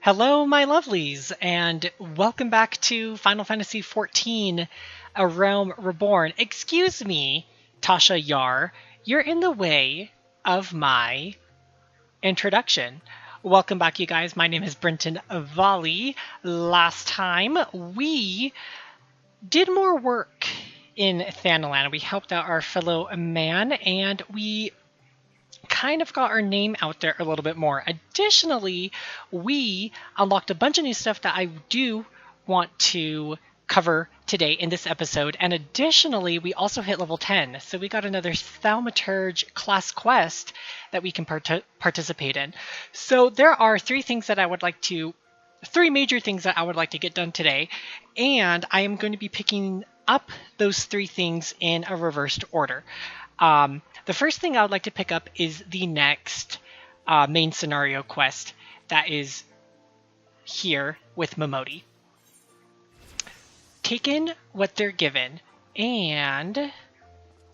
Hello, my lovelies, and welcome back to Final Fantasy XIV, A Realm Reborn. Excuse me, Tasha Yar, you're in the way of my introduction. Welcome back, you guys. My name is Brenton Volley. Last time, we did more work in Thanalan. We helped out our fellow man, and we kind of got our name out there a little bit more. Additionally, we unlocked a bunch of new stuff that I do want to cover today in this episode, and additionally, we also hit level 10, so we got another Thaumaturge class quest that we can participate in. So there are three major things that I would like to get done today, and I am going to be picking up those three things in a reversed order. The first thing I would like to pick up is the next main scenario quest that is here with Momodi. Taken what they're given, and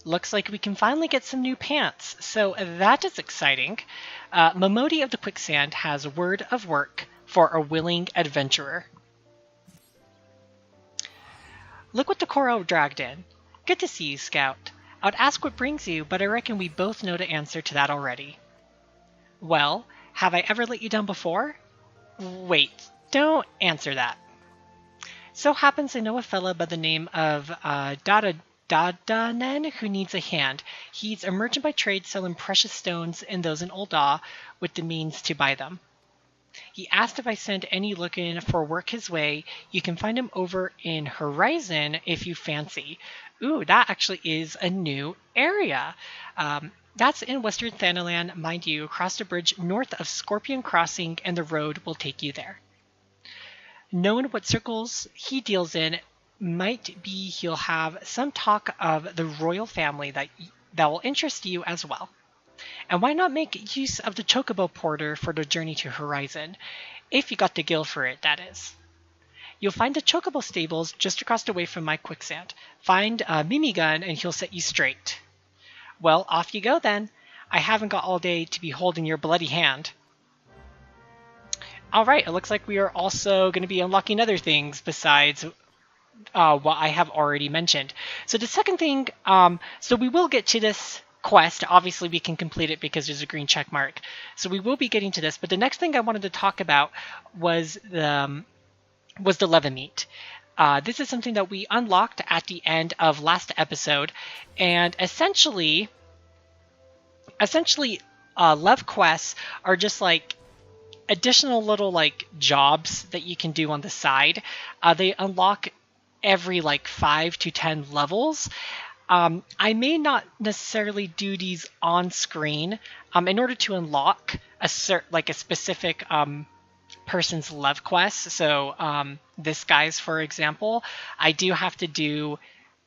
looks like we can finally get some new pants, so that is exciting. Momodi of the Quicksand has word of work for a willing adventurer. Look what the Koro dragged in. Good to see you, Scout. I'd ask what brings you, but I reckon we both know the answer to that already. Well, have I ever let you down before? Wait, don't answer that. So happens I know a fella by the name of Dadanen who needs a hand. He's a merchant by trade selling precious stones and those in Ul'dah with the means to buy them. He asked if I send any looking for work his way. You can find him over in Horizon if you fancy. Ooh, that actually is a new area. That's in Western Thanalan, mind you, across the bridge north of Scorpion Crossing, and the road will take you there. Knowing what circles he deals in, might be he'll have some talk of the royal family that will interest you as well. And why not make use of the Chocobo Porter for the journey to Horizon? If you got the gil for it, that is. You'll find the Chocobo stables just across the way from my Quicksand. Find Mimigun and he'll set you straight. Well, off you go then. I haven't got all day to be holding your bloody hand. Alright, it looks like we are also going to be unlocking other things besides what I have already mentioned. So the second thing, so we will get to this quest. Obviously we can complete it because there's a green check mark. So we will be getting to this, but the next thing I wanted to talk about was the Levimeet. This is something that we unlocked at the end of last episode, and essentially Lev quests are just like additional little like jobs that you can do on the side. They unlock every like 5 to 10 levels. I may not necessarily do these on screen in order to unlock a specific person's Lev quest. So this guy's, for example, I do have to do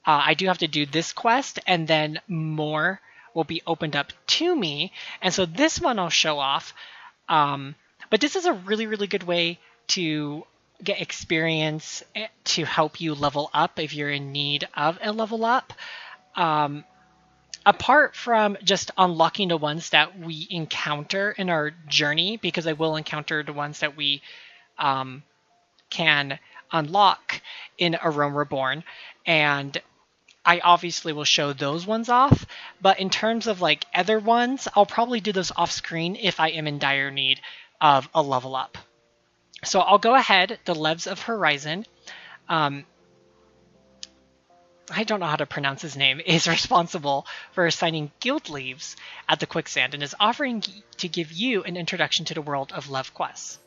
this quest, and then more will be opened up to me. And so this one I'll show off. But this is a really, really good way to get experience to help you level up if you're in need of a level up. Apart from just unlocking the ones that we encounter in our journey, because I will encounter the ones that we can unlock in A Realm Reborn, and I obviously will show those ones off, but in terms of like other ones, I'll probably do those off screen if I am in dire need of a level up. So I'll go ahead, the Levs of Horizon, I don't know how to pronounce his name, is responsible for assigning guild leaves at the Quicksand and is offering to give you an introduction to the world of Lev quests.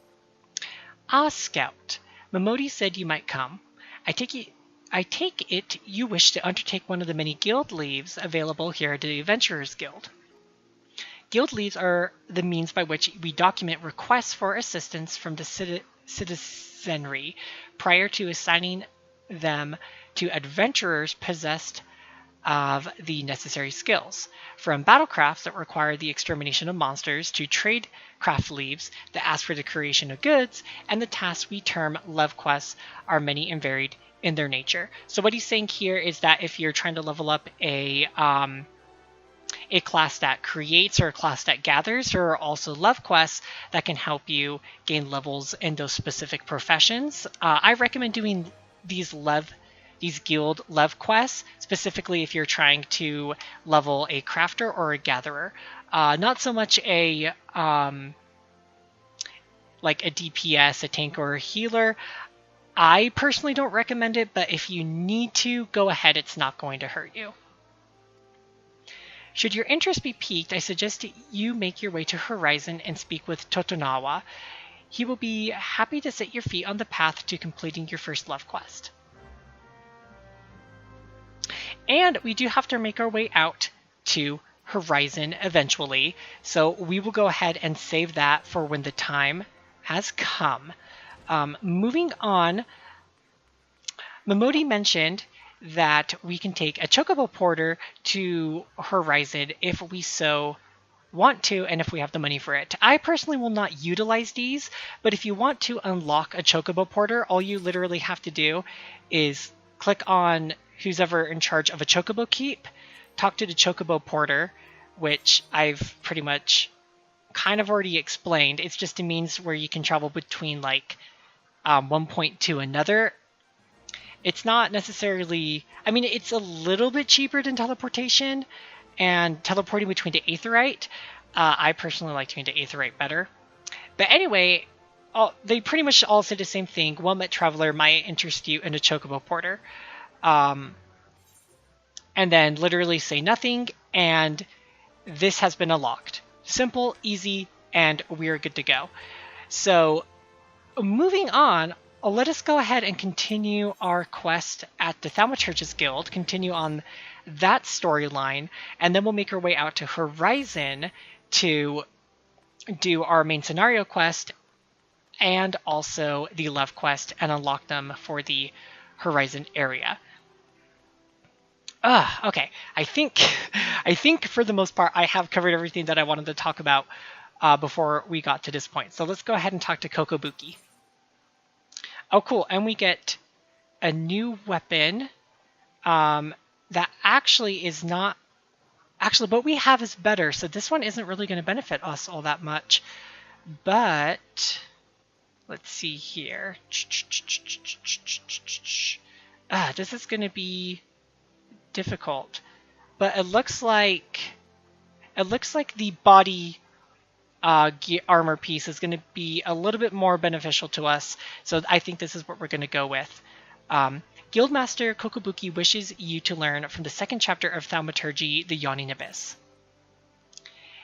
Ah, Scout, Momodi said you might come. I take it you wish to undertake one of the many guild leaves available here at the Adventurers Guild. Guild leaves are the means by which we document requests for assistance from the citizenry prior to assigning them to adventurers possessed of the necessary skills. From battlecrafts that require the extermination of monsters to tradecraft leaves that ask for the creation of goods, and the tasks we term Lev quests are many and varied in their nature. So what he's saying here is that if you're trying to level up a a class that creates or a class that gathers. There are also love quests that can help you gain levels in those specific professions. I recommend doing these guild love quests, specifically if you're trying to level a crafter or a gatherer. Not so much a like a DPS, a tank, or a healer. I personally don't recommend it, but if you need to, go ahead. It's not going to hurt you. Should your interest be piqued, I suggest you make your way to Horizon and speak with Totonawa. He will be happy to set your feet on the path to completing your first love quest. And we do have to make our way out to Horizon eventually, so we will go ahead and save that for when the time has come. Moving on, Momodi mentioned that we can take a Chocobo Porter to Horizon if we so want to and if we have the money for it. I personally will not utilize these, but if you want to unlock a Chocobo Porter, all you literally have to do is click on who's ever in charge of a Chocobo Keep, talk to the Chocobo Porter, which I've pretty much kind of already explained. It's just a means where you can travel between like one point to another. It's not necessarily, I mean, it's a little bit cheaper than teleportation and teleporting between the Aetheryte. I personally like doing the Aetheryte better. But anyway, they pretty much all say the same thing. One-Met Traveler might interest you in a Chocobo Porter. And then literally say nothing, and this has been unlocked. Simple, easy, and we're good to go. So moving on, let us go ahead and continue our quest at the Thaumaturge's Guild, continue on that storyline, and then we'll make our way out to Horizon to do our main scenario quest and also the love quest and unlock them for the Horizon area. Okay. I think for the most part I have covered everything that I wanted to talk about before we got to this point. So let's go ahead and talk to Kokobuki. Oh, cool. And we get a new weapon that actually is not... Actually, what we have is better, so this one isn't really going to benefit us all that much. But... let's see here. This is going to be difficult. But it looks like the body armor piece is going to be a little bit more beneficial to us. So I think this is what we're going to go with. Guildmaster Kokobuki wishes you to learn from the second chapter of Thaumaturgy, The Yawning Abyss.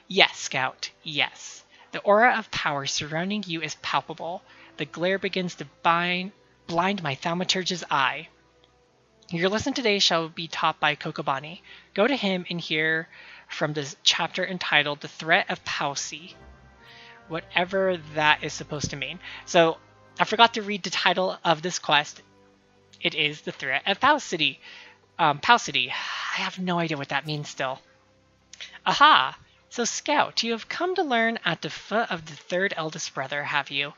Yes, Scout, yes. The aura of power surrounding you is palpable. The glare begins to blind my Thaumaturge's eye. Your lesson today shall be taught by Kokobani. Go to him and hear from the chapter entitled The Threat of Pausi. Whatever that is supposed to mean. So, I forgot to read the title of this quest. It is The Threat of Pausi. Pausi. I have no idea what that means still. Aha! So, Scout, you have come to learn at the foot of the third eldest brother, have you?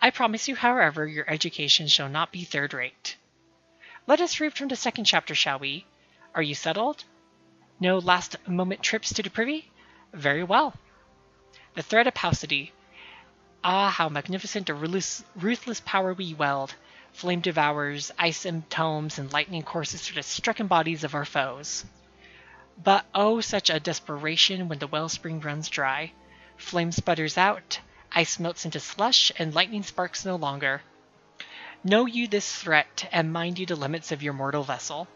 I promise you, however, your education shall not be third-rate. Let us read from the second chapter, shall we? Are you settled? No last-moment trips to the privy? Very well. The threat of Pausi. Ah, how magnificent a ruthless power we wield. Flame devours, ice tomes, and lightning courses through the stricken bodies of our foes. But oh, such a desperation when the wellspring runs dry. Flame sputters out, ice melts into slush, and lightning sparks no longer. Know you this threat, and mind you the limits of your mortal vessel.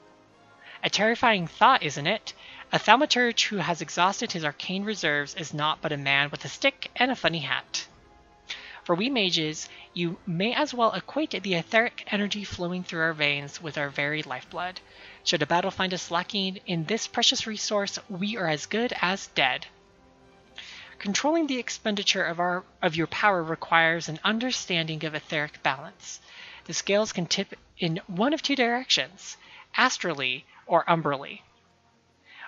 A terrifying thought, isn't it? A thaumaturge who has exhausted his arcane reserves is naught but a man with a stick and a funny hat. For we mages, you may as well equate the etheric energy flowing through our veins with our very lifeblood. Should a battle find us lacking in this precious resource, we are as good as dead. Controlling the expenditure of your power requires an understanding of etheric balance. The scales can tip in one of two directions, astrally or umbrally.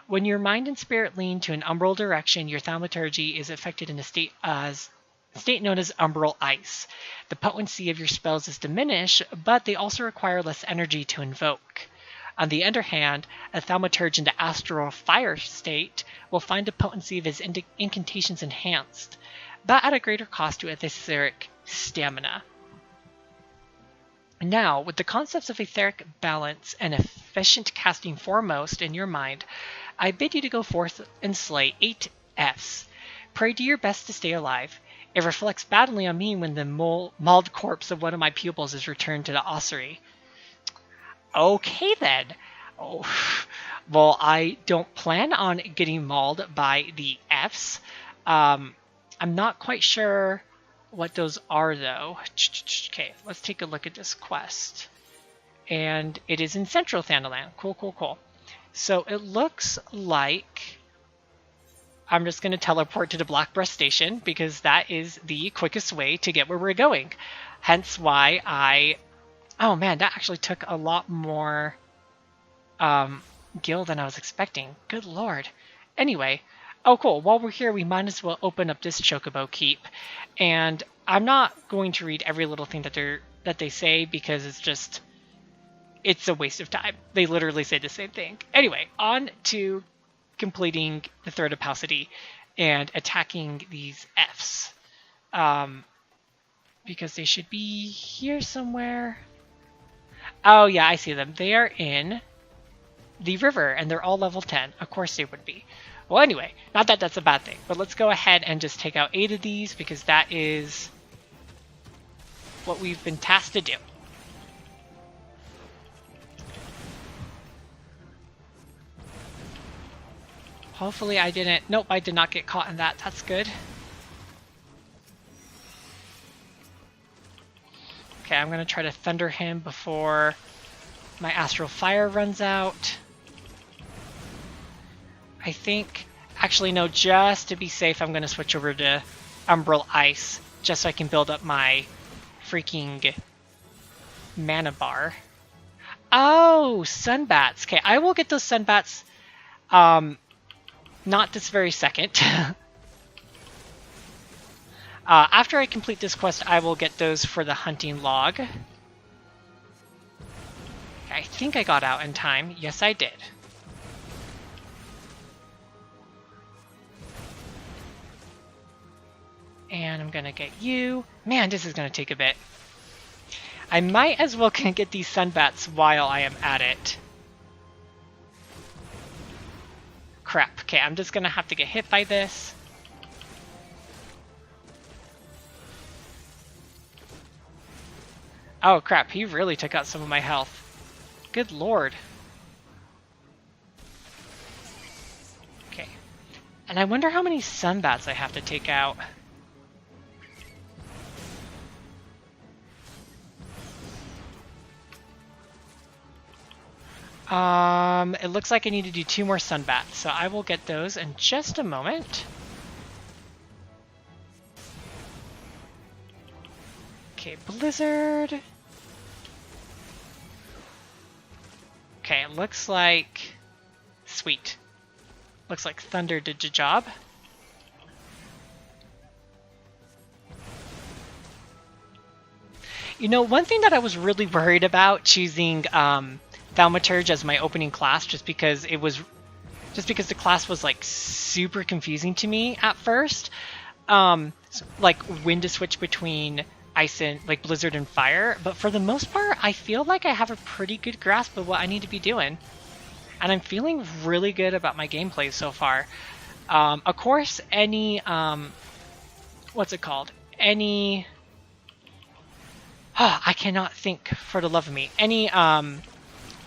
When your mind and spirit lean to an umbral direction, your thaumaturgy is affected in a state known as umbral ice. The potency of your spells is diminished, but they also require less energy to invoke. On the other hand, a thaumaturge in the astral fire state will find the potency of his incantations enhanced, but at a greater cost to etheric stamina. Now, with the concepts of etheric balance and efficient casting foremost in your mind, I bid you to go forth and slay 8 Fs. Pray do your best to stay alive. It reflects badly on me when the mauled corpse of one of my pupils is returned to the ossuary. Okay then. Oh, well, I don't plan on getting mauled by the Fs. I'm not quite sure what those are, though. Okay, let's take a look at this quest. And it is in Central Thanalan. Cool. So it looks like I'm just going to teleport to the Blackbreast Station because that is the quickest way to get where we're going. Hence why I... Oh man, that actually took a lot more gil than I was expecting. Good lord. Anyway, oh cool, while we're here we might as well open up this Chocobo Keep. And I'm not going to read every little thing that they say because it's a waste of time. They literally say the same thing. Anyway, on to completing the third opacity and attacking these Fs. Because they should be here somewhere. Oh yeah, I see them. They are in the river and they're all level 10. Of course they would be. Well anyway, not that that's a bad thing, but let's go ahead and just take out 8 of these because that is what we've been tasked to do. Hopefully I didn't... Nope, I did not get caught in that. That's good. Okay, I'm going to try to thunder him before my astral fire runs out. I think... Actually, no, just to be safe, I'm going to switch over to Umbral Ice, just so I can build up my freaking mana bar. Oh, Sunbats. Okay, I will get those Sunbats, not this very second. After I complete this quest, I will get those for the hunting log. I think I got out in time. Yes, I did. And I'm gonna get you. Man, this is gonna take a bit. I might as well get these Sunbats while I am at it. Crap. Okay, I'm just gonna have to get hit by this. Oh crap, he really took out some of my health. Good lord. Okay. And I wonder how many Sunbats I have to take out. It looks like I need to do 2 more Sunbats, so I will get those in just a moment. Okay, Blizzard. Okay, it looks like... Sweet. Looks like Thunder did the job. You know, one thing that I was really worried about choosing Thaumaturge as my opening class, just because the class was like super confusing to me at first. Like when to switch between ice and like blizzard and fire, but for the most part I feel like I have a pretty good grasp of what I need to be doing, and I'm feeling really good about my gameplay so far. Of course, any what's it called? Any I cannot think for the love of me. Any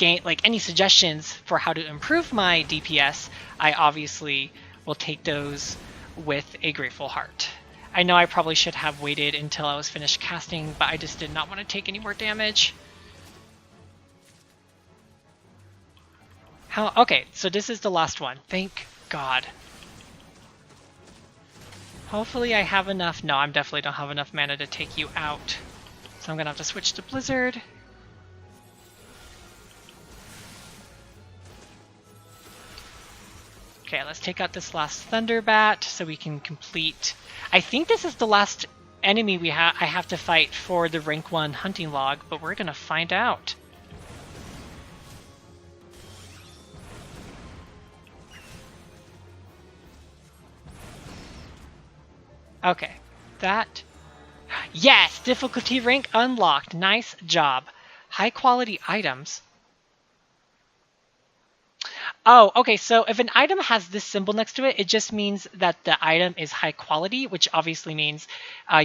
any suggestions for how to improve my DPS, I obviously will take those with a grateful heart. I know I probably should have waited until I was finished casting, but I just did not want to take any more damage. Okay, so this is the last one. Thank God. Hopefully I have enough. No, I definitely don't have enough mana to take you out. So I'm going to have to switch to Blizzard. Okay, let's take out this last Thunderbat so we can complete... I think this is the last enemy I have to fight for the rank 1 hunting log, but we're going to find out. Okay, that... Yes! Difficulty rank unlocked. Nice job. High quality items. Oh, okay, so if an item has this symbol next to it, it just means that the item is high quality, which obviously means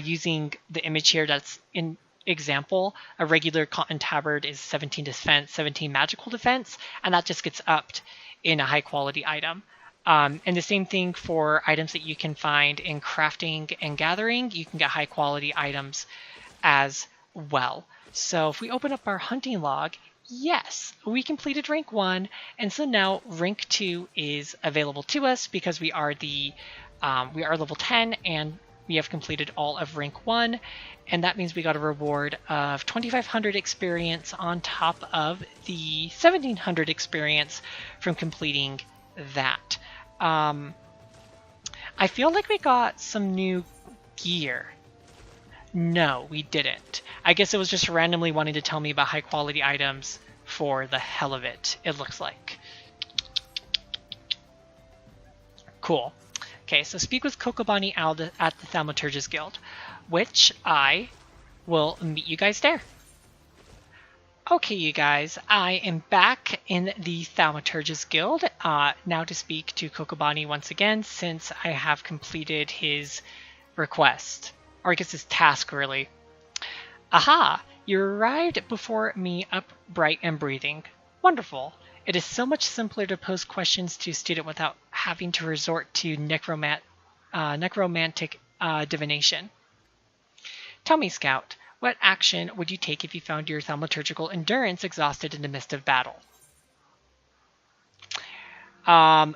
using the image here that's in example, a regular cotton tabard is 17 defense, 17 magical defense, and that just gets upped in a high quality item. And the same thing for items that you can find in crafting and gathering, you can get high quality items as well. So if we open up our hunting log, yes, we completed rank 1, and so now rank 2 is available to us because we are level 10 and we have completed all of rank 1, and that means we got a reward of 2,500 experience on top of the 1,700 experience from completing that. I feel like we got some new gear. No, we didn't. I guess it was just randomly wanting to tell me about high quality items for the hell of it, it looks like. Cool. Okay, so speak with Kokobani at the Thaumaturgus Guild, which I will meet you guys there. Okay, you guys, I am back in the Thaumaturgus Guild, now to speak to Kokobani once again, since I have completed his request. Or I guess his task, really. Aha! You arrived before me upright and breathing. Wonderful. It is so much simpler to pose questions to a student without having to resort to necromantic divination. Tell me, Scout, what action would you take if you found your thaumaturgical endurance exhausted in the midst of battle?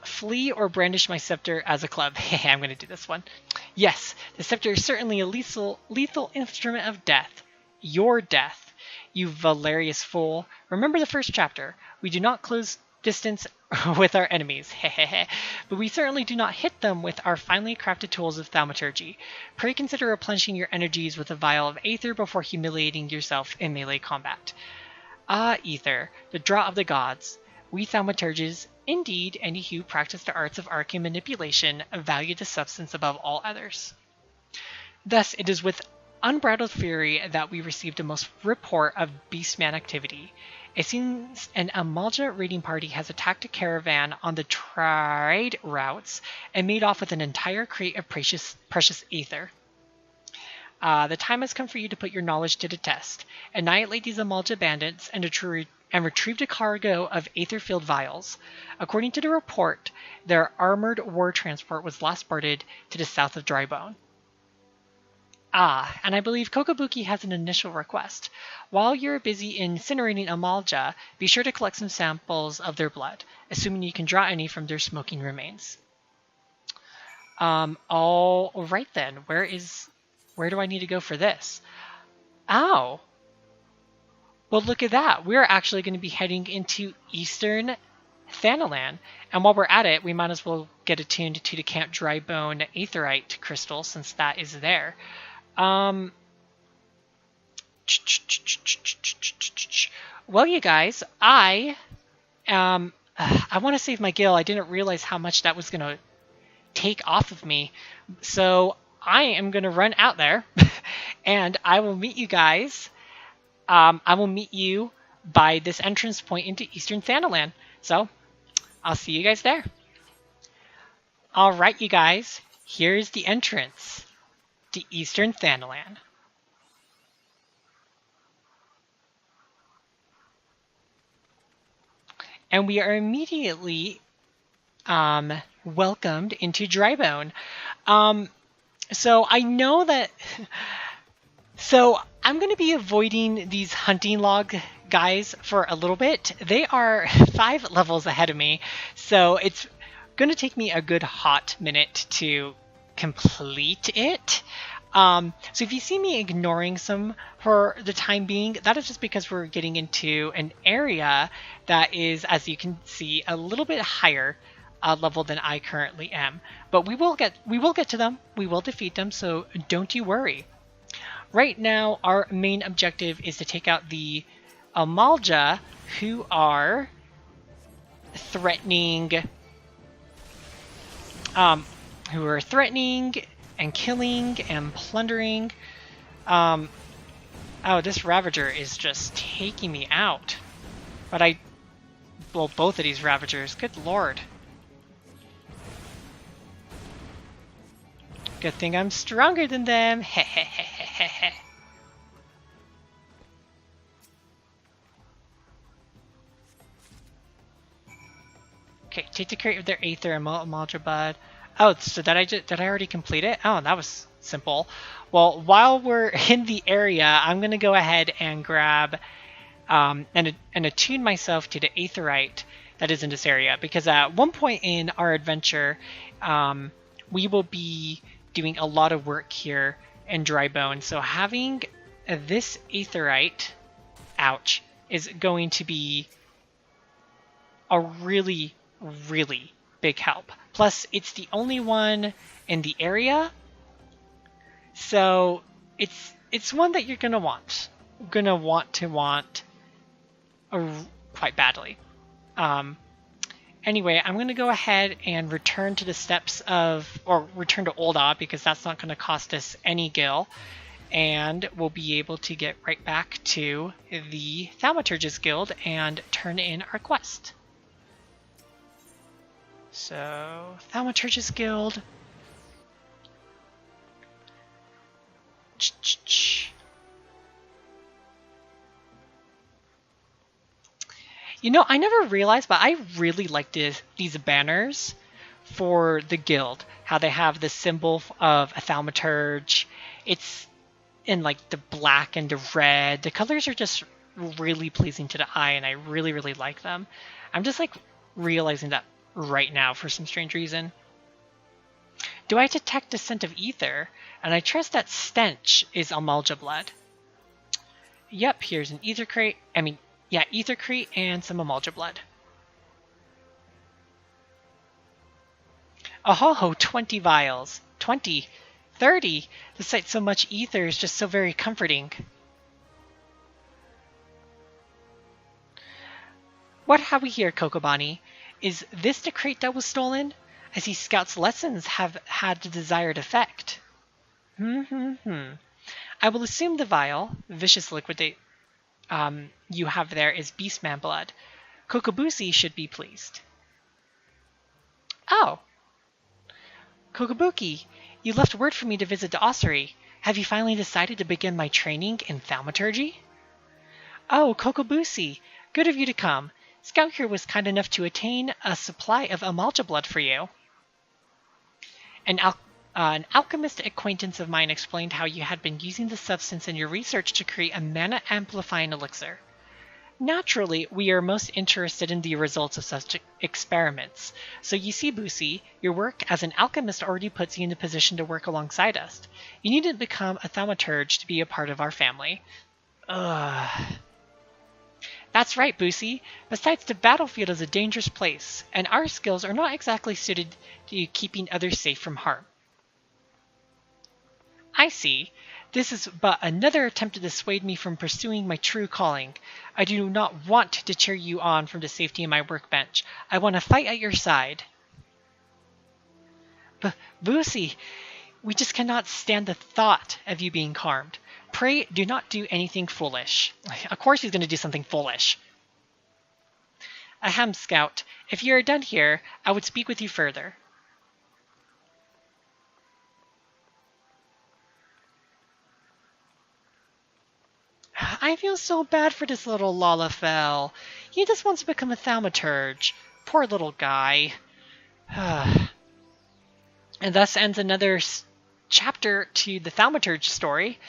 Flee or brandish my scepter as a club. I'm going to do this one. Yes, the scepter is certainly a lethal instrument of death. Your death, you valerious fool. Remember the first chapter. We do not close distance with our enemies, but we certainly do not hit them with our finely crafted tools of thaumaturgy. Pray consider replenishing your energies with a vial of aether before humiliating yourself in melee combat. Ah, ether, the draught of the gods. We thaumaturges, indeed, any who practice the arts of arcane manipulation, value the substance above all others. Thus, it is with unbridled fury that we received a most report of beastman activity. It seems an Amalja raiding party has attacked a caravan on the trade routes and made off with an entire crate of precious aether. The time has come for you to put your knowledge to the test. Annihilate these Amalja bandits and retrieved a cargo of aether-filled vials. According to the report, their armored war transport was last boarded to the south of Drybone. Ah, and I believe Kokobuki has an initial request. While you're busy incinerating Amalja, be sure to collect some samples of their blood, assuming you can draw any from their smoking remains. All right then. Where do I need to go for this? Ow! Well, look at that. We're actually going to be heading into Eastern Thanalan. And while we're at it, we might as well get attuned to the Camp Drybone Aetherite crystal, since that is there. Well, you guys, I want to save my gil. I didn't realize how much that was going to take off of me. So I am going to run out there, and I will meet you guys. I will meet you by this entrance point into Eastern Thanalan. So I'll see you guys there. All right, you guys, here's the entrance to Eastern Thanalan. And we are immediately welcomed into Drybone. So I know that... So I'm going to be avoiding these hunting log guys for a little bit. They are 5 levels ahead of me, so it's going to take me a good hot minute to complete it. So if you see me ignoring some for the time being, that is just because we're getting into an area that is, as you can see, a little bit higher level than I currently am. But we will get to them. We will defeat them, so don't you worry. Right now, our main objective is to take out the Amalja, who are threatening, and killing and plundering. Oh, this Ravager is just taking me out. But well, both of these Ravagers, good lord. Good thing I'm stronger than them. Hehehehehe. Okay, take the crate of their Aether and Maldra Bud. Oh, so did I already complete it? Oh, that was simple. Well, while we're in the area, I'm gonna go ahead and grab and attune myself to the Aetherite that is in this area, because at one point in our adventure, we will be doing a lot of work here in Drybone. So having this Aetherite, ouch, is going to be a really, really big help. Plus, it's the only one in the area, so it's one that you're gonna want. Quite badly. Anyway, I'm gonna go ahead and return to the steps or return to Ul'dah, because that's not gonna cost us any gil, and we'll be able to get right back to the Thaumaturgist Guild and turn in our quest. So, Thaumaturgist Guild. You know, I never realized, but I really like these banners for the guild. How they have the symbol of a thaumaturge. It's in like the black and the red. The colors are just really pleasing to the eye, and I really, really like them. I'm just like realizing that right now for some strange reason. Do I detect a scent of ether? And I trust that stench is Amalja blood. Yep, here's an ether crate. Ether crate and some Amalja blood. Oh, 20 vials. 20. 30. The sight so much ether is just so very comforting. What have we here, Kokobani? Is this the crate that was stolen? I see Scout's lessons have had the desired effect. I will assume the vial, vicious liquidate, you have there is Beastman blood. Kokobusi should be pleased. Oh! Kokobuki, you left word for me to visit the ossuary. Have you finally decided to begin my training in thaumaturgy? Oh, Kokobusi, good of you to come. Scout here was kind enough to attain a supply of Amalja blood for you. An alchemist acquaintance of mine explained how you had been using the substance in your research to create a mana-amplifying elixir. Naturally, we are most interested in the results of such experiments. So you see, Busi, your work as an alchemist already puts you in a position to work alongside us. You needn't become a thaumaturge to be a part of our family. That's right, Busi. Besides, the battlefield is a dangerous place, and our skills are not exactly suited to keeping others safe from harm. I see. This is but another attempt to dissuade me from pursuing my true calling. I do not want to cheer you on from the safety of my workbench. I want to fight at your side. But, Busi, we just cannot stand the thought of you being harmed. Pray do not do anything foolish. Of course he's going to do something foolish. Ahem, Scout. If you are done here, I would speak with you further. I feel so bad for this little Lalafell. He just wants to become a thaumaturge. Poor little guy. And thus ends another chapter to the thaumaturge story.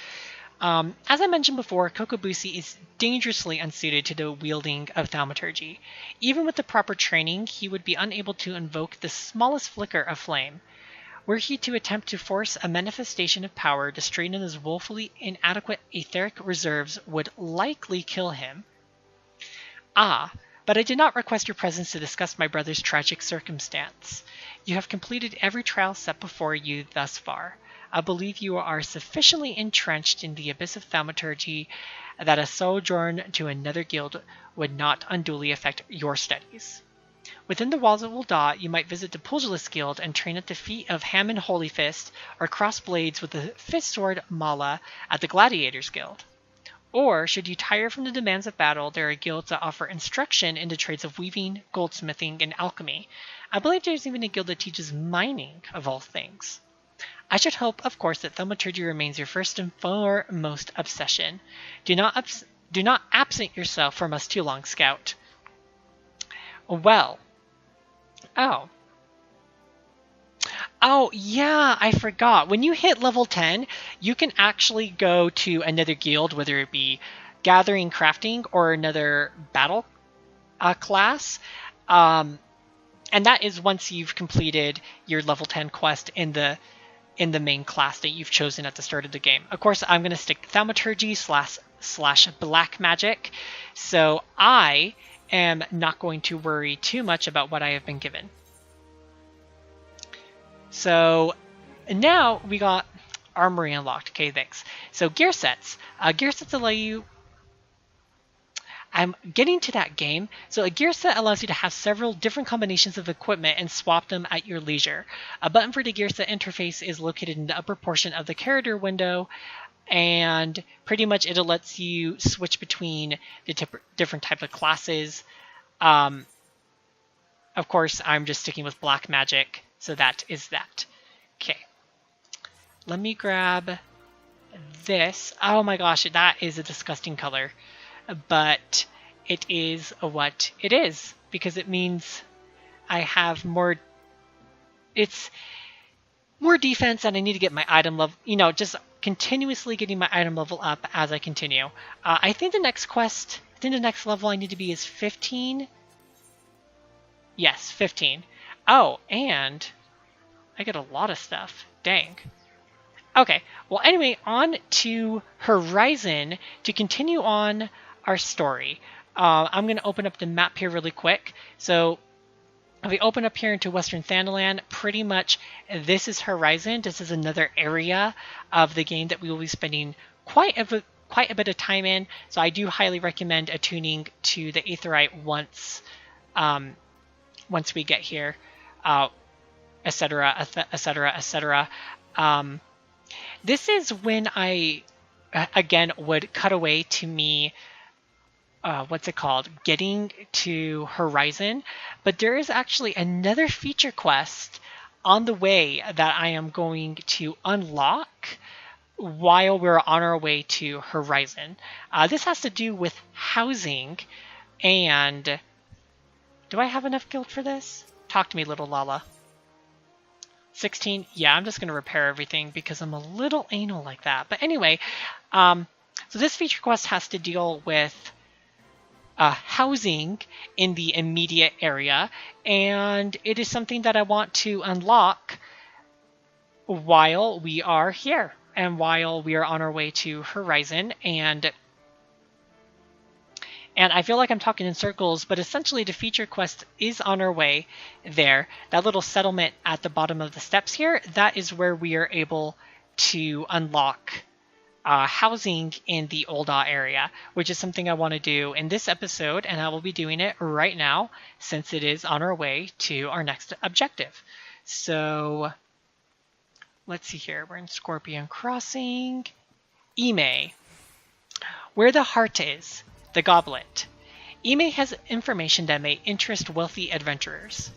As I mentioned before, Kokobusi is dangerously unsuited to the wielding of thaumaturgy. Even with the proper training, he would be unable to invoke the smallest flicker of flame. Were he to attempt to force a manifestation of power, the strain on his woefully inadequate etheric reserves would likely kill him. Ah, but I did not request your presence to discuss my brother's tragic circumstance. You have completed every trial set before you thus far. I believe you are sufficiently entrenched in the abyss of thaumaturgy that a sojourn to another guild would not unduly affect your studies. Within the walls of Ul'dah, you might visit the Pugilist Guild and train at the feet of Hammond Holy Fist, or cross blades with the fifth sword Mala at the Gladiators Guild. Or, should you tire from the demands of battle, there are guilds that offer instruction in the trades of weaving, goldsmithing, and alchemy. I believe there's even a guild that teaches mining, of all things. I should hope, of course, that thaumaturgy remains your first and foremost obsession. Do not absent yourself from us too long, Scout. Well. Oh, yeah, I forgot. When you hit level 10, you can actually go to another guild, whether it be Gathering, Crafting, or another battle class. And that is once you've completed your level 10 quest in the main class that you've chosen at the start of the game. Of course, I'm going to stick to thaumaturgy slash black magic, so I am not going to worry too much about what I have been given. So now we got armory unlocked. Okay, thanks. So gear sets. Gear sets allow you... I'm getting to that game. So a gear set allows you to have several different combinations of equipment and swap them at your leisure. A button for the gear set interface is located in the upper portion of the character window, and pretty much it lets you switch between the different type of classes. Of course, I'm just sticking with black magic, so that is that. Okay. Let me grab this. Oh my gosh, that is a disgusting color. But it is what it is, because it means I have more... It's more defense, and I need to get my item level... just continuously getting my item level up as I continue. I think the next quest... I think the next level I need to be is 15. Yes, 15. Oh, and I get a lot of stuff. Dang. Okay, well anyway, on to Horizon to continue on our story. I'm going to open up the map here really quick. So if we open up here into Western Thanalan, pretty much this is Horizon. This is another area of the game that we will be spending quite a bit of time in. So I do highly recommend attuning to the Aetheryte once we get here, etc., etc., etc. This is when I, again, would cut away to me, getting to Horizon. But there is actually another feature quest on the way that I am going to unlock while we're on our way to Horizon. This has to do with housing, and do I have enough guild for this? Talk to me, little Lala. 16? Yeah, I'm just going to repair everything because I'm a little anal like that. But anyway, so this feature quest has to deal with housing in the immediate area, and it is something that I want to unlock while we are here and while we are on our way to Horizon. And I feel like I'm talking in circles, but essentially the feature quest is on our way there. That little settlement at the bottom of the steps here, that is where we are able to unlock housing in the Ul'dah area, which is something I want to do in this episode, and I will be doing it right now since it is on our way to our next objective. So let's see here. We're in Scorpion Crossing. Ime. Where the heart is. The Goblet. Ime has information that may interest wealthy adventurers.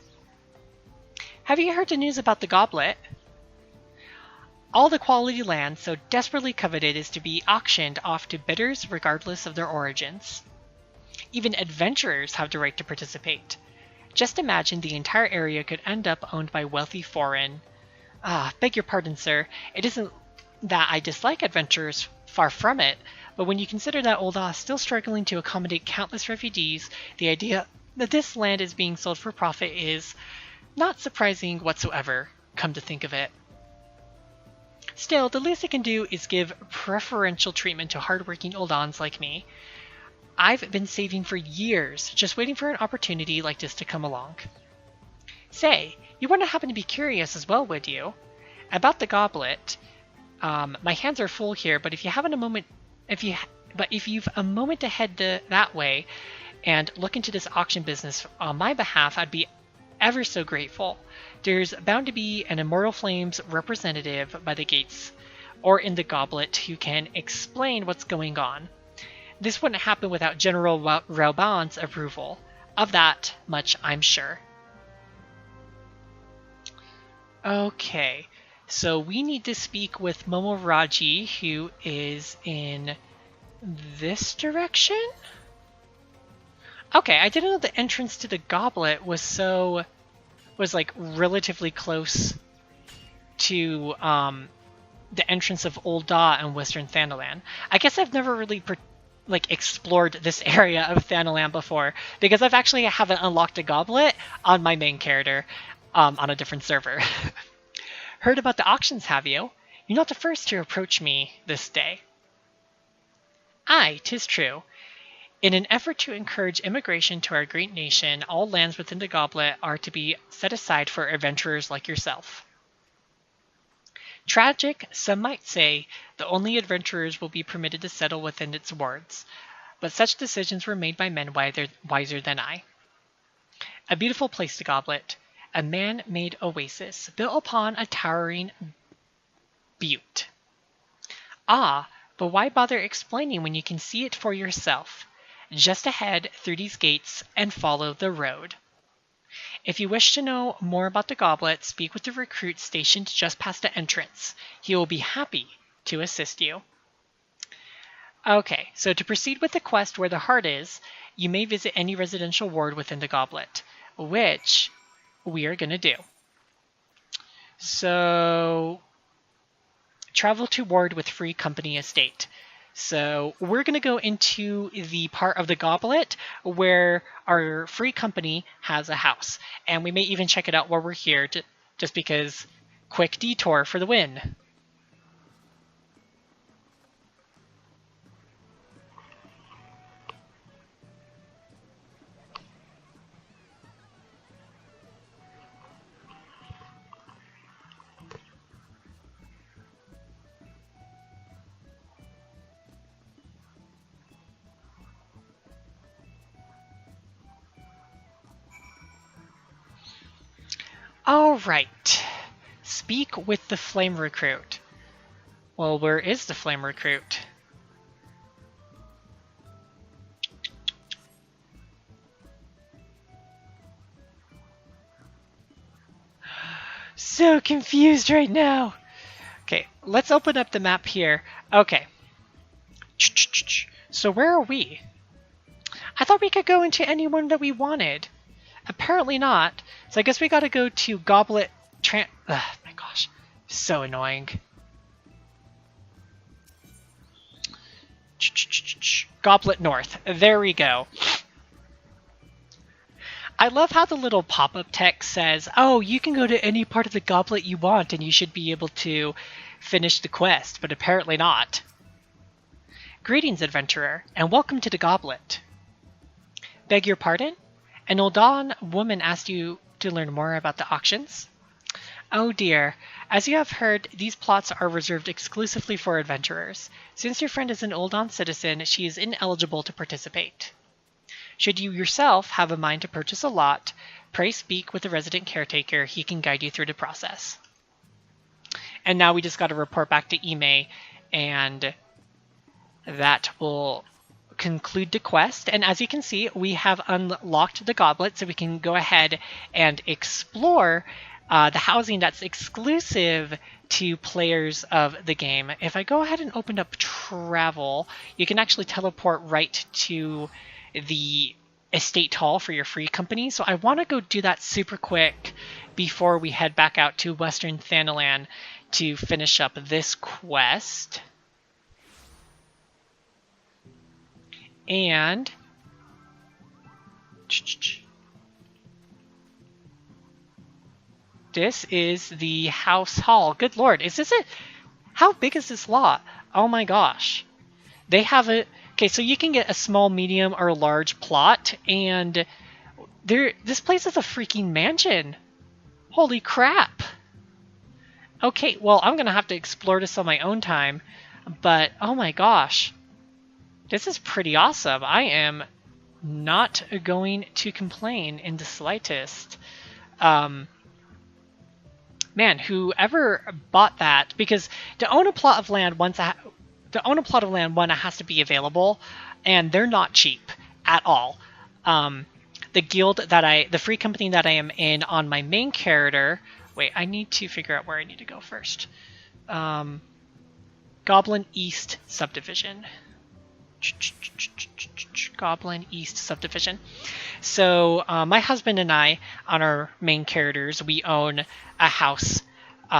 Have you heard the news about the Goblet? All the quality land so desperately coveted is to be auctioned off to bidders regardless of their origins. Even adventurers have the right to participate. Just imagine the entire area could end up owned by wealthy foreign... beg your pardon, sir. It isn't that I dislike adventurers, far from it, but when you consider that Ul'dah is still struggling to accommodate countless refugees, the idea that this land is being sold for profit is not surprising whatsoever, come to think of it. Still, the least I can do is give preferential treatment to hardworking Uldans like me. I've been saving for years, just waiting for an opportunity like this to come along. Say, you wouldn't happen to be curious as well, would you? About the Goblet. My hands are full here, but if you've a moment to head that way, and look into this auction business on my behalf, I'd be ever so grateful. There's bound to be an Immortal Flames representative by the gates or in the goblet who can explain what's going on. This wouldn't happen without General Rauban's approval. Of that much, I'm sure. Okay, so we need to speak with Momoraji, who is in this direction? Okay, I didn't know the entrance to the goblet was like relatively close to the entrance of Old Da and Western Thanalan. I guess I've never really explored this area of Thanalan before, because I've actually haven't unlocked a goblet on my main character on a different server. Heard about the auctions, have you? You're not the first to approach me this day. Aye, 'tis true. In an effort to encourage immigration to our great nation, all lands within the goblet are to be set aside for adventurers like yourself. Tragic, some might say, the only adventurers will be permitted to settle within its wards, but such decisions were made by men wiser than I. A beautiful place, the goblet, a man-made oasis, built upon a towering butte. Ah, but why bother explaining when you can see it for yourself? Just ahead through these gates and follow the road. If you wish to know more about the goblet, speak with the recruit stationed just past the entrance. He will be happy to assist you. Okay, so to proceed with the quest where the heart is, you may visit any residential ward within the goblet, which we are going to do. So, travel to ward with Free Company Estate. So we're going to go into the part of the goblet where our free company has a house. And we may even check it out while we're here, just because quick detour for the win. All right. Speak with the flame recruit. Well, where is the flame recruit? So confused right now. Okay, let's open up the map here. Okay. So where are we? I thought we could go into anyone that we wanted. Apparently not. So I guess we gotta go to Goblet my gosh. So annoying. Goblet North. There we go. I love how the little pop-up text says, oh, you can go to any part of the goblet you want and you should be able to finish the quest, but apparently not. Greetings, adventurer, and welcome to the goblet. Beg your pardon? An Oldan woman asked you to learn more about the auctions? Oh dear, as you have heard, these plots are reserved exclusively for adventurers. Since your friend is an Oldan citizen, she is ineligible to participate. Should you yourself have a mind to purchase a lot, pray speak with the resident caretaker. He can guide you through the process. And now we just got to report back to Ime, and that will conclude the quest. And as you can see, we have unlocked the goblet, so we can go ahead and explore the housing that's exclusive to players of the game. If I go ahead and open up travel, you can actually teleport right to the estate hall for your free company. So I want to go do that super quick before we head back out to Western Thanalan to finish up this quest. And this is the house hall. Good lord, is this it? How big is this lot? Oh my gosh. They have a... Okay, so you can get a small, medium, or large plot, and this place is a freaking mansion. Holy crap. Okay, well, I'm gonna have to explore this on my own time, but oh my gosh. This is pretty awesome. I am not going to complain in the slightest. Man, whoever bought that, because to own a plot of land one, it has to be available, and they're not cheap at all. The free company that I am in on my main character. Wait, I need to figure out where I need to go first. Goblin East Subdivision. Goblin East Subdivision. So my husband and I, on our main characters, we own a house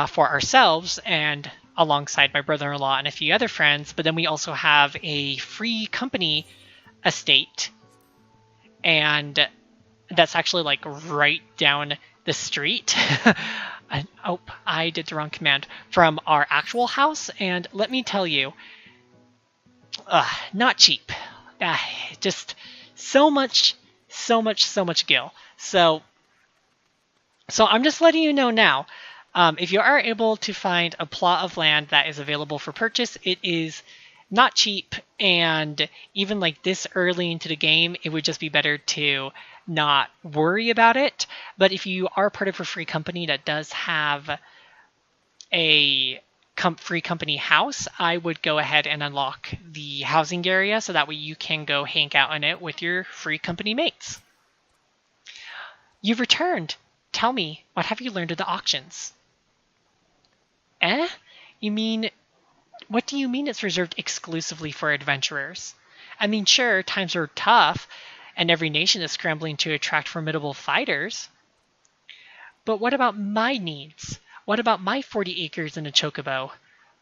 for ourselves and alongside my brother-in-law and a few other friends, but then we also have a free company estate, and that's actually like right down the street. Oh, I did the wrong command. From our actual house, and let me tell you, not cheap. Just so much gil. So I'm just letting you know now. If you are able to find a plot of land that is available for purchase, it is not cheap, and even like this early into the game, it would just be better to not worry about it. But if you are part of a free company that does have a free company house, I would go ahead and unlock the housing area so that way you can go hang out in it with your free company mates. You've returned. Tell me, what have you learned of the auctions? You mean, what do you mean it's reserved exclusively for adventurers? I mean, sure, times are tough, and every nation is scrambling to attract formidable fighters. But what about my needs? What about my 40 acres and a chocobo?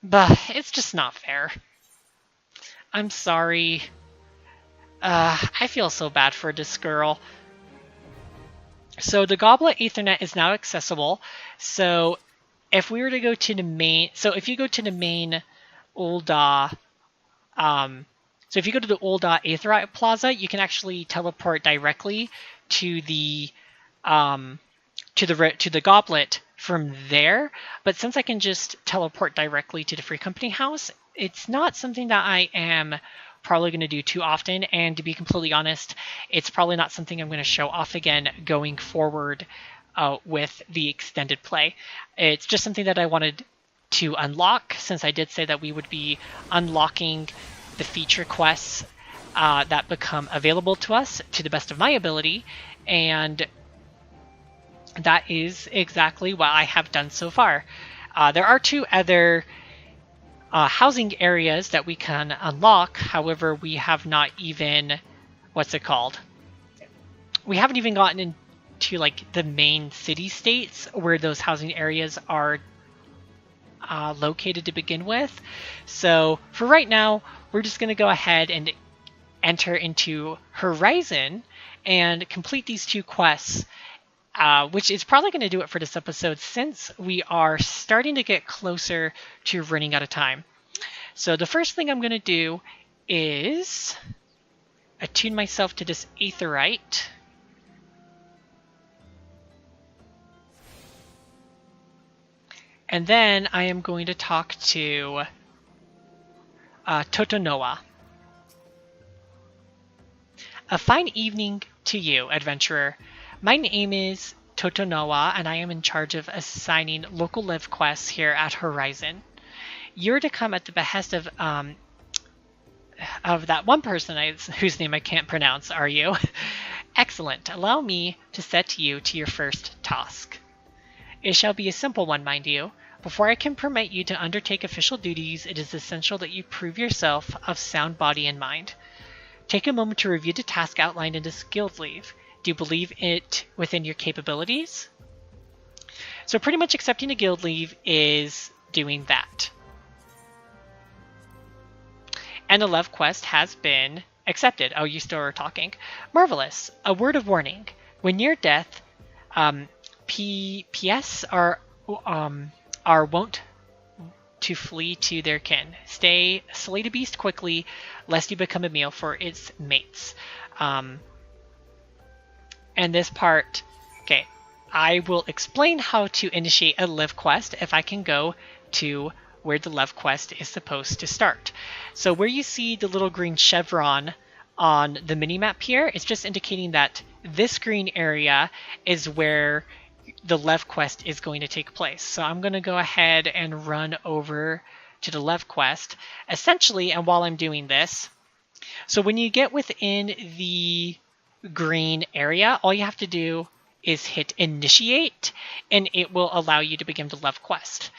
Bah, it's just not fair. I'm sorry. I feel so bad for this girl. So the Goblet Ethernet is now accessible. So if we were to go to the main... So if you go to the main Ul'dah... So if you go to the Ul'dah Aetheryte Plaza, you can actually teleport directly to the Goblet from there. But since I can just teleport directly to the Free Company house, it's not something that I am probably going to do too often. And to be completely honest, it's probably not something I'm going to show off again going forward with the extended play. It's just something that I wanted to unlock, since I did say that we would be unlocking the feature quests that become available to us to the best of my ability, and that is exactly what I have done so far. There are 2 other housing areas that we can unlock. However, we have not even, we haven't even gotten into like the main city states where those housing areas are located to begin with. So for right now, we're just going to go ahead and enter into Horizon and complete these 2 quests, which is probably going to do it for this episode, since we are starting to get closer to running out of time. So the first thing I'm going to do is attune myself to this Aetheryte. And then I am going to talk to Totonoa. A fine evening to you, adventurer. My name is Totonoa, and I am in charge of assigning local live quests here at Horizon. You're to come at the behest of that one person whose name I can't pronounce, are you? Excellent. Allow me to set you to your first task. It shall be a simple one, mind you. Before I can permit you to undertake official duties, it is essential that you prove yourself of sound body and mind. Take a moment to review the task outlined in this guild leave. Do you believe it within your capabilities? So pretty much accepting a guild leave is doing that. And the love quest has been accepted. Oh, you still are talking. Marvelous. A word of warning. When near death, PS are wont to flee to their kin. Slay the beast quickly, lest you become a meal for its mates. And this part, okay, I will explain how to initiate a live quest if I can go to where the live quest is supposed to start. So where you see the little green chevron on the mini-map here. It's just indicating that this green area is where the Lev quest is going to take place. So I'm going to go ahead and run over to the Lev quest. Essentially, and while I'm doing this, so when you get within the green area, all you have to do is hit initiate, and it will allow you to begin the Lev quest.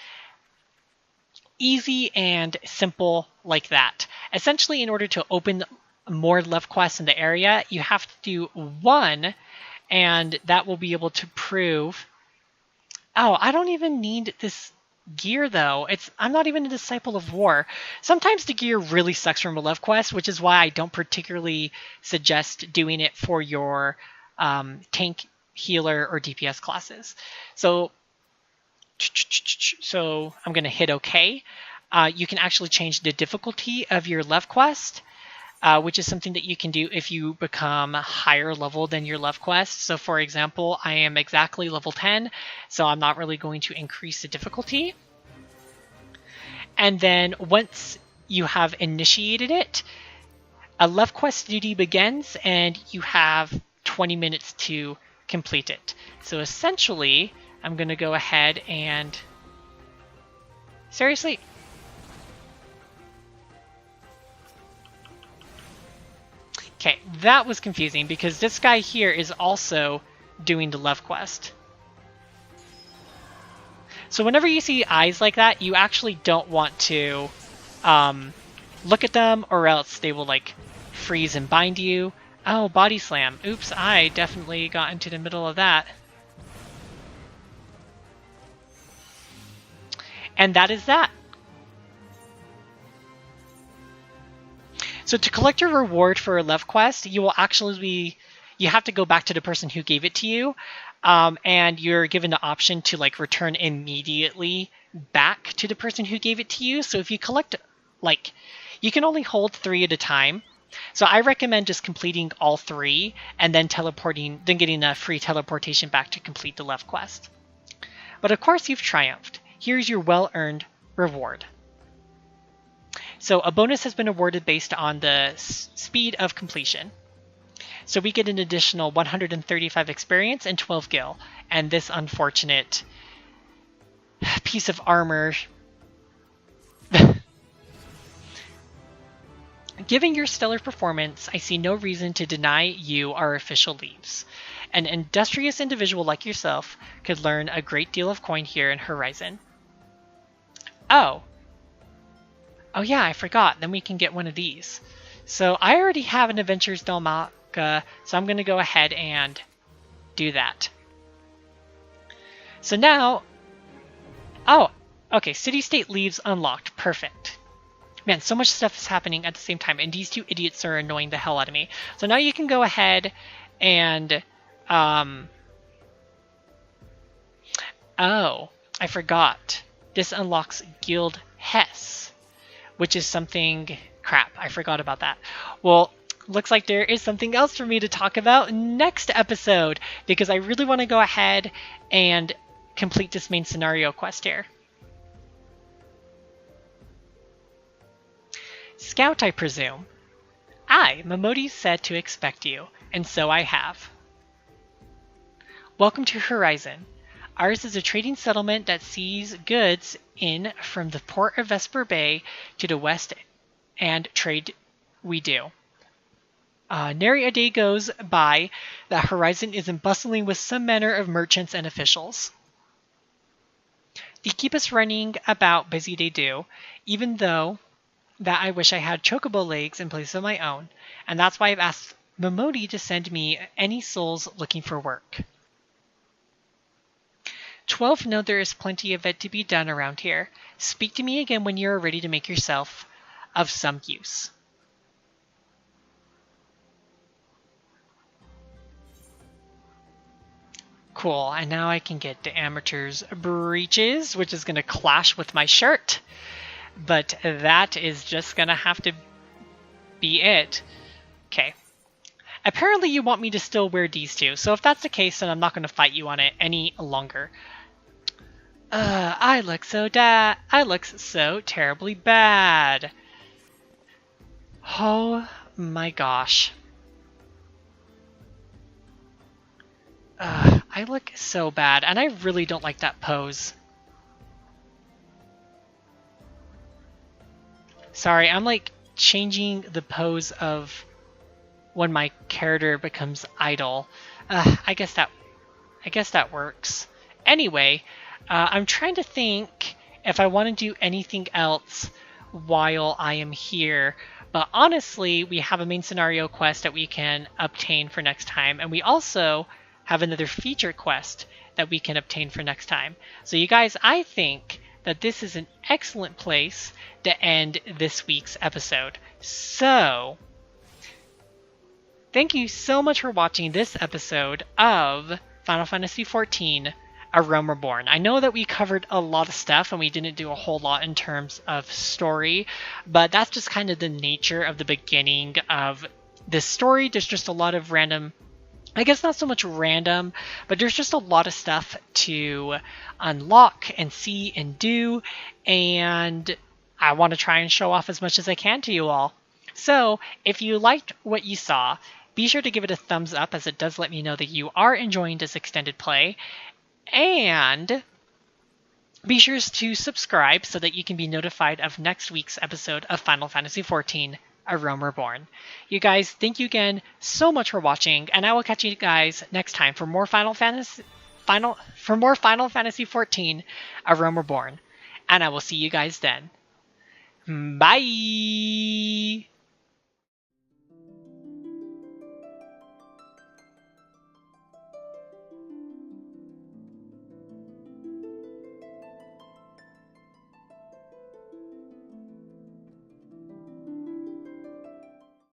Easy and simple like that. Essentially, in order to open more Lev quests in the area, you have to do 1, and that will be able to prove... Oh, I don't even need this gear, though. I'm not even a Disciple of War. Sometimes the gear really sucks from a Lev quest, which is why I don't particularly suggest doing it for your tank, healer, or DPS classes. So I'm going to hit OK. You can actually change the difficulty of your Lev quest, which is something that you can do if you become higher level than your Lev quest. So for example, I am exactly level 10, so I'm not really going to increase the difficulty. And then once you have initiated it, a Lev quest duty begins, and you have 20 minutes to complete it. So essentially, I'm going to go ahead and... Seriously? Okay, that was confusing because this guy here is also doing the Lev quest. So whenever you see eyes like that, you actually don't want to look at them, or else they will like freeze and bind you. Oh, body slam. Oops, I definitely got into the middle of that. And that is that. So to collect your reward for a Lev quest, you will actually you have to go back to the person who gave it to you, and you're given the option to like return immediately back to the person who gave it to you. So if you collect, like, you can only hold 3 at a time. So I recommend just completing all 3 and then getting a free teleportation back to complete the Lev quest. But of course you've triumphed. Here's your well-earned reward. So a bonus has been awarded based on the speed of completion. So we get an additional 135 experience and 12 gil. And this unfortunate piece of armor. Given your stellar performance, I see no reason to deny you our official leaves. An industrious individual like yourself could learn a great deal of coin here in Horizon. Oh yeah, I forgot. Then we can get one of these. So I already have an Adventures Dalmaka, so I'm going to go ahead and do that. So now... Oh, okay, City-State Leaves unlocked. Perfect. Man, so much stuff is happening at the same time, and these 2 idiots are annoying the hell out of me. So now you can go ahead and... Oh, I forgot. This unlocks Guild Hess, which is something... Crap, I forgot about that. Well, looks like there is something else for me to talk about next episode, because I really want to go ahead and complete this main scenario quest here. Scout, I presume. I, Momodi, said to expect you, and so I have. Welcome to Horizon. Ours is a trading settlement that sees goods in from the port of Vesper Bay to the west, and trade we do. Nary a day goes by that Horizon isn't bustling with some manner of merchants and officials. They keep us running about, busy they do, even though that I wish I had chocobo legs in place of my own, and that's why I've asked Momodi to send me any souls looking for work. 12 know there is plenty of it to be done around here. Speak to me again when you are ready to make yourself of some use. Cool, and now I can get the Amateur's Breeches, which is going to clash with my shirt. But that is just going to have to be it. Okay. Apparently you want me to still wear these 2, so if that's the case, then I'm not going to fight you on it any longer. I look so terribly bad. Oh My gosh. I look so bad, and I really don't like that pose. Sorry, I'm like changing the pose of when my character becomes idle. I guess that works. Anyway, I'm trying to think if I want to do anything else while I am here. But honestly, we have a main scenario quest that we can obtain for next time, and we also have another feature quest that we can obtain for next time. So you guys, I think that this is an excellent place to end this week's episode. So, thank you so much for watching this episode of Final Fantasy XIV, A Realm Reborn. I know that we covered a lot of stuff and we didn't do a whole lot in terms of story, but that's just kind of the nature of the beginning of this story. There's just a lot of random, I guess not so much random, but there's just a lot of stuff to unlock and see and do, and I want to try and show off as much as I can to you all. So, if you liked what you saw, be sure to give it a thumbs up, as it does let me know that you are enjoying this extended play, and be sure to subscribe so that you can be notified of next week's episode of Final Fantasy XIV, A Realm Reborn. You guys, thank you again so much for watching, and I will catch you guys next time for more Final Fantasy XIV, A Realm Reborn. And I will see you guys then. Bye!